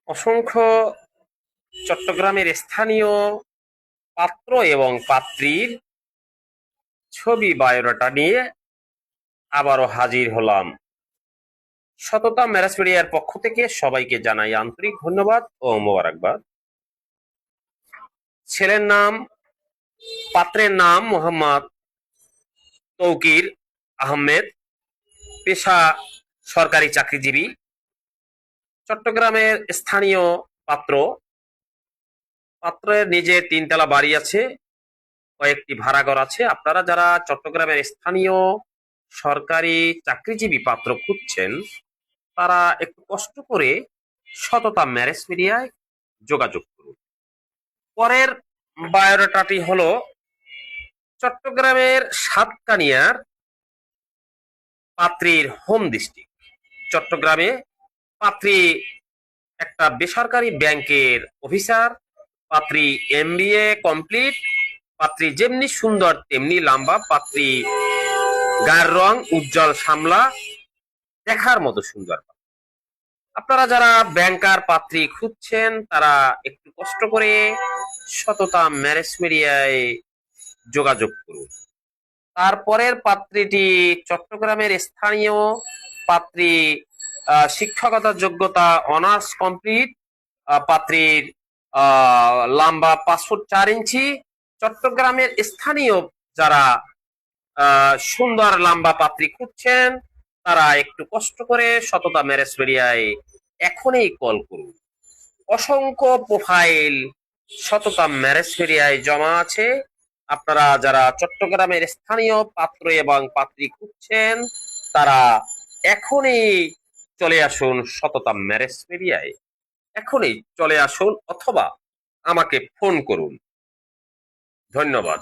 অসংখ্য চট্টগ্রামের স্থানীয় পাত্র এবং পাত্রীর ছবি বায়োডাটা নিয়ে আবারও হাজির হলাম। সততা ম্যারেজ মিডিয়ার পক্ষ থেকে সবাইকে জানাই আন্তরিক ধন্যবাদ ও মোবারকবাদ। ছেলের নাম, পাত্রের নাম মোহাম্মদ তৌকির আহমেদ, পেশা সরকারি চাকরিজীবী, চট্টগ্রামের স্থানীয় পাত্র। পাত্রের নিজের 3 তলা বাড়ি আছে, কয়েকটি ভাড়াঘর আছে। আপনারা যারা চট্টগ্রামের স্থানীয় সরকারি চাকরিজীবী পাত্র খুঁজছেন, তারা একটু কষ্ট করে সততা ম্যারেজ মিডিয়ায় যোগাযোগ করুন। পরের বায়োডাটাটি হলো চট্টগ্রামের সাতকানিয়ার পাত্রীর হোম ডিস্ট্রিক্ট। চট্টগ্রামে পাত্রী একটা বেসরকারি ব্যাংকের অফিসার, পাত্রী এমবিএ কমপ্লিট, পাত্রী যেমনি সুন্দর তেমনি লম্বা, পাত্রী গায়ের রং উজ্জ্বল শ্যামলা, দেখার মতো সুন্দর। আপনারা যারা ব্যাংকার পাত্রী খুঁজছেন, তারা একটু কষ্ট করে সততা ম্যারেজ মিডিয়ায় যোগাযোগ করুন। তারপরের পাত্রীটি চট্টগ্রামের স্থানীয় পাত্রী, শিক্ষকতার যোগ্যতা অনার্স কমপ্লিট, পাত্রীর লম্বা 5 ফুট 4 ইঞ্চি। চট্টগ্রামের স্থানীয় যারা সুন্দর লম্বা পাত্রী খুঁজছেন, তারা একটু কষ্ট করে সততা ম্যারেজ মিডিয়ায় এখনই কল করুন। অসংখ্য প্রোফাইল সততা ম্যারেজ মিডিয়ায় জমা আছে। আপনারা যারা চট্টগ্রামের স্থানীয় পাত্র এবং পাত্রী খুঁজছেন, তারা এখনই চলে আসুন সততা ম্যারেজ মিডিয়ায়। এখনই চলে আসুন অথবা আমাকে ফোন করুন। ধন্যবাদ।